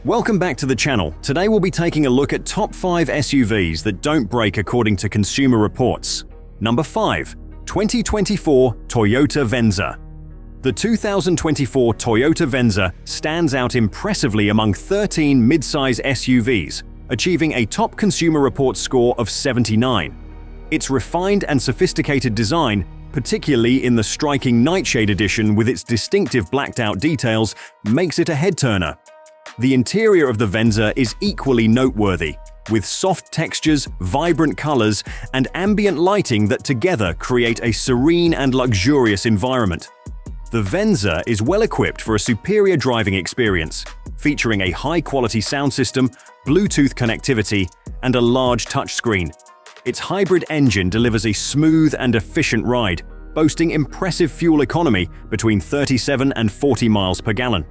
Welcome back to the channel. Today we'll be taking a look at top 5 SUVs that don't break according to Consumer Reports. Number 5. 2024 Toyota Venza. The 2024 Toyota Venza stands out impressively among 13 midsize SUVs, achieving a top Consumer Reports score of 79. Its refined and sophisticated design, particularly in the striking Nightshade edition with its distinctive blacked-out details, makes it a head-turner. The interior of the Venza is equally noteworthy, with soft textures, vibrant colors, and ambient lighting that together create a serene and luxurious environment. The Venza is well equipped for a superior driving experience, featuring a high-quality sound system, Bluetooth connectivity, and a large touchscreen. Its hybrid engine delivers a smooth and efficient ride, boasting impressive fuel economy between 37 and 40 miles per gallon.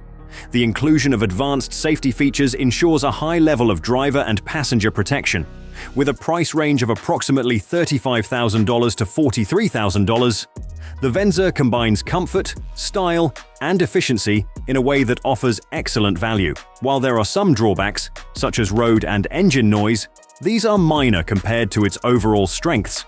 The inclusion of advanced safety features ensures a high level of driver and passenger protection. With a price range of approximately $35,000 to $43,000, the Venza combines comfort, style, and efficiency in a way that offers excellent value. While there are some drawbacks, such as road and engine noise, these are minor compared to its overall strengths.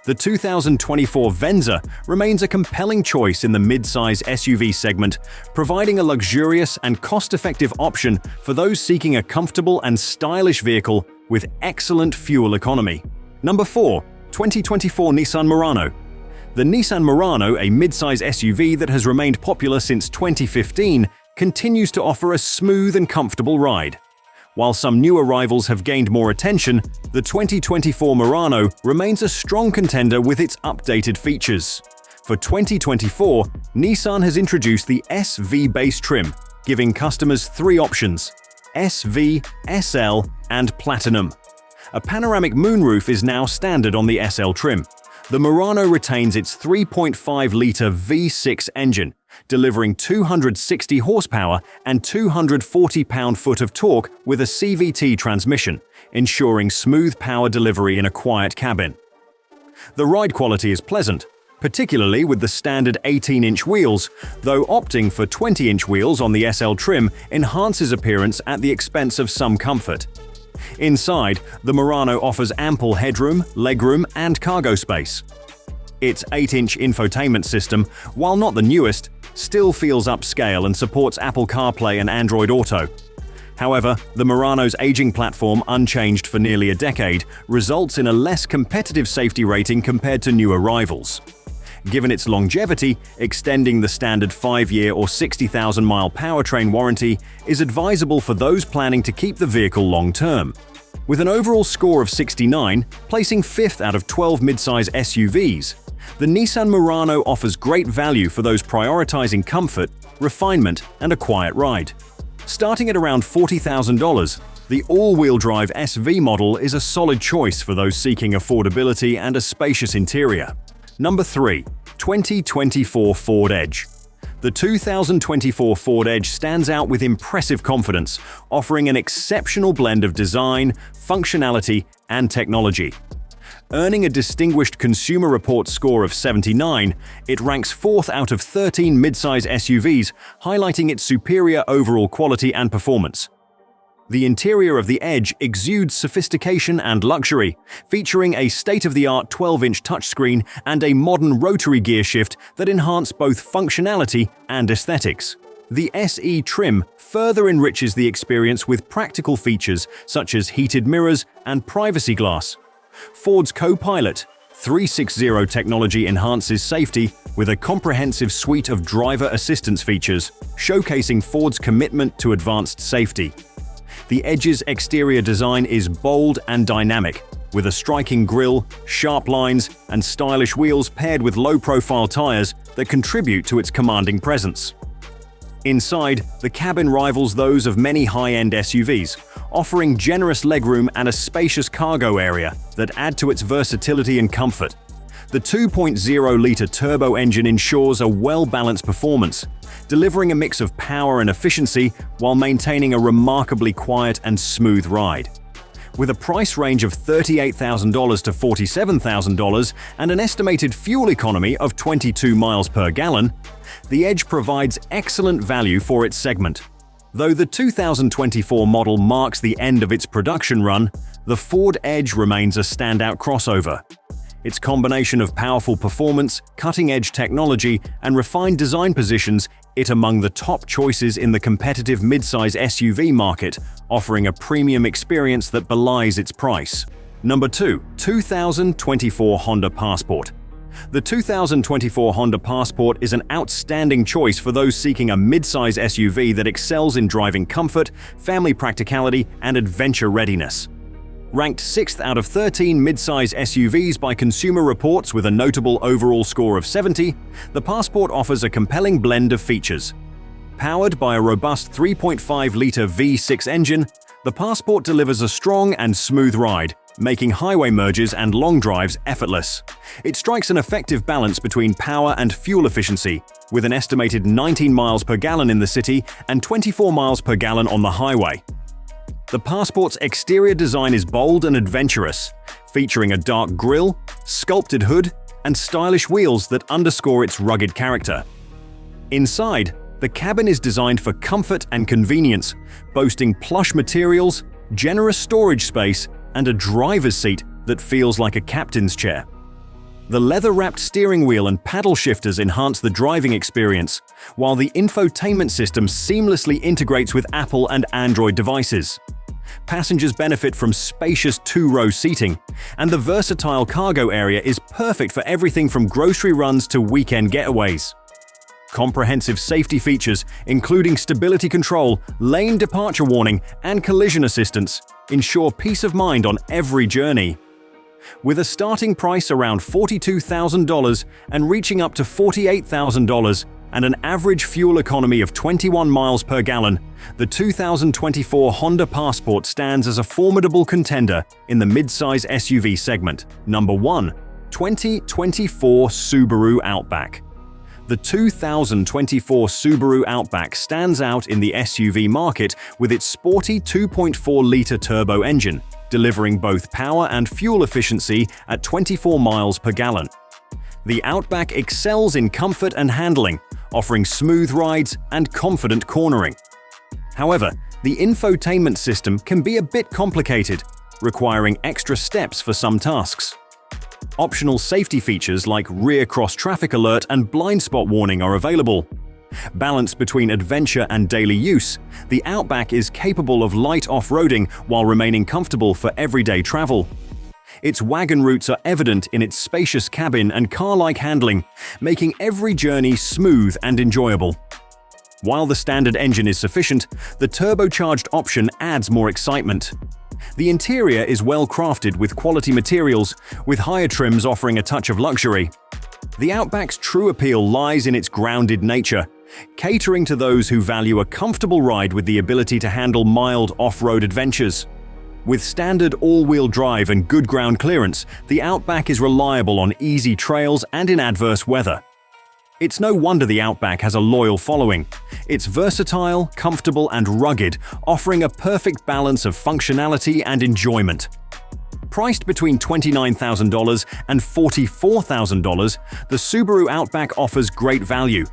The 2024 Venza remains a compelling choice in the mid-size SUV segment, providing a luxurious and cost-effective option for those seeking a comfortable and stylish vehicle with excellent fuel economy. Number 4. 2024 Nissan Murano. The Nissan Murano, a mid-size SUV that has remained popular since 2015, continues to offer a smooth and comfortable ride. While some new arrivals have gained more attention, the 2024 Murano remains a strong contender with its updated features. For 2024, Nissan has introduced the SV base trim, giving customers 3 options: SV, SL, and Platinum. A panoramic moonroof is now standard on the SL trim. The Murano retains its 3.5-liter V6 engine, delivering 260 horsepower and 240 pound-foot of torque with a CVT transmission, ensuring smooth power delivery in a quiet cabin. The ride quality is pleasant, particularly with the standard 18-inch wheels, though opting for 20-inch wheels on the SL trim enhances appearance at the expense of some comfort. Inside, the Murano offers ample headroom, legroom, and cargo space. Its 8-inch infotainment system, while not the newest, still feels upscale and supports Apple CarPlay and Android Auto. However, the Murano's aging platform, unchanged for nearly a decade, results in a less competitive safety rating compared to new arrivals. Given its longevity, extending the standard 5-year or 60,000-mile powertrain warranty is advisable for those planning to keep the vehicle long-term. With an overall score of 69, placing 5th out of 12 midsize SUVs, the Nissan Murano offers great value for those prioritizing comfort, refinement, and a quiet ride. Starting at around $40,000, the all-wheel drive SV model is a solid choice for those seeking affordability and a spacious interior. Number 3. 2024 Ford Edge. The 2024 Ford Edge stands out with impressive confidence, offering an exceptional blend of design, functionality, and technology. Earning a distinguished Consumer Reports score of 79, it ranks 4th out of 13 midsize SUVs, highlighting its superior overall quality and performance. The interior of the Edge exudes sophistication and luxury, featuring a state-of-the-art 12-inch touchscreen and a modern rotary gearshift that enhance both functionality and aesthetics. The SE trim further enriches the experience with practical features such as heated mirrors and privacy glass. Ford's Co-Pilot 360 technology enhances safety with a comprehensive suite of driver assistance features, showcasing Ford's commitment to advanced safety. The Edge's exterior design is bold and dynamic, with a striking grille, sharp lines, and stylish wheels paired with low-profile tires that contribute to its commanding presence. Inside, the cabin rivals those of many high-end SUVs, offering generous legroom and a spacious cargo area that add to its versatility and comfort. The 2.0-liter turbo engine ensures a well-balanced performance, delivering a mix of power and efficiency while maintaining a remarkably quiet and smooth ride. With a price range of $38,000 to $47,000 and an estimated fuel economy of 22 miles per gallon, the Edge provides excellent value for its segment. Though the 2024 model marks the end of its production run, the Ford Edge remains a standout crossover. Its combination of powerful performance, cutting-edge technology, and refined design positions it among the top choices in the competitive midsize SUV market, offering a premium experience that belies its price. Number 2. 2024 Honda Passport. The 2024 Honda Passport is an outstanding choice for those seeking a midsize SUV that excels in driving comfort, family practicality, and adventure readiness. Ranked 6th out of 13 midsize SUVs by Consumer Reports with a notable overall score of 70, the Passport offers a compelling blend of features. Powered by a robust 3.5-liter V6 engine, the Passport delivers a strong and smooth ride, making highway merges and long drives effortless. It strikes an effective balance between power and fuel efficiency, with an estimated 19 miles per gallon in the city and 24 miles per gallon on the highway. The Passport's exterior design is bold and adventurous, featuring a dark grille, sculpted hood, and stylish wheels that underscore its rugged character. Inside, the cabin is designed for comfort and convenience, boasting plush materials, generous storage space, and a driver's seat that feels like a captain's chair. The leather-wrapped steering wheel and paddle shifters enhance the driving experience, while the infotainment system seamlessly integrates with Apple and Android devices. Passengers benefit from spacious two-row seating, and the versatile cargo area is perfect for everything from grocery runs to weekend getaways. Comprehensive safety features, including stability control, lane departure warning, and collision assistance, ensure peace of mind on every journey. With a starting price around $42,000 and reaching up to $48,000 and an average fuel economy of 21 miles per gallon, the 2024 Honda Passport stands as a formidable contender in the midsize SUV segment. Number 1. 2024 Subaru Outback. The 2024 Subaru Outback stands out in the SUV market with its sporty 2.4-liter turbo engine, delivering both power and fuel efficiency at 24 miles per gallon. The Outback excels in comfort and handling, offering smooth rides and confident cornering. However, the infotainment system can be a bit complicated, requiring extra steps for some tasks. Optional safety features like rear cross-traffic alert and blind spot warning are available. Balanced between adventure and daily use, the Outback is capable of light off-roading while remaining comfortable for everyday travel. Its wagon roots are evident in its spacious cabin and car-like handling, making every journey smooth and enjoyable. While the standard engine is sufficient, the turbocharged option adds more excitement. The interior is well crafted with quality materials, with higher trims offering a touch of luxury. The Outback's true appeal lies in its grounded nature, catering to those who value a comfortable ride with the ability to handle mild off-road adventures. With standard all-wheel drive and good ground clearance, the Outback is reliable on easy trails and in adverse weather. It's no wonder the Outback has a loyal following. It's versatile, comfortable, and rugged, offering a perfect balance of functionality and enjoyment. Priced between $29,000 and $44,000, the Subaru Outback offers great value.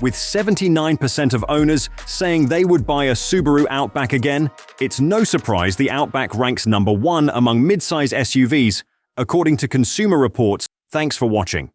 With 79% of owners saying they would buy a Subaru Outback again, it's no surprise the Outback ranks number 1 among midsize SUVs, according to Consumer Reports. Thanks for watching.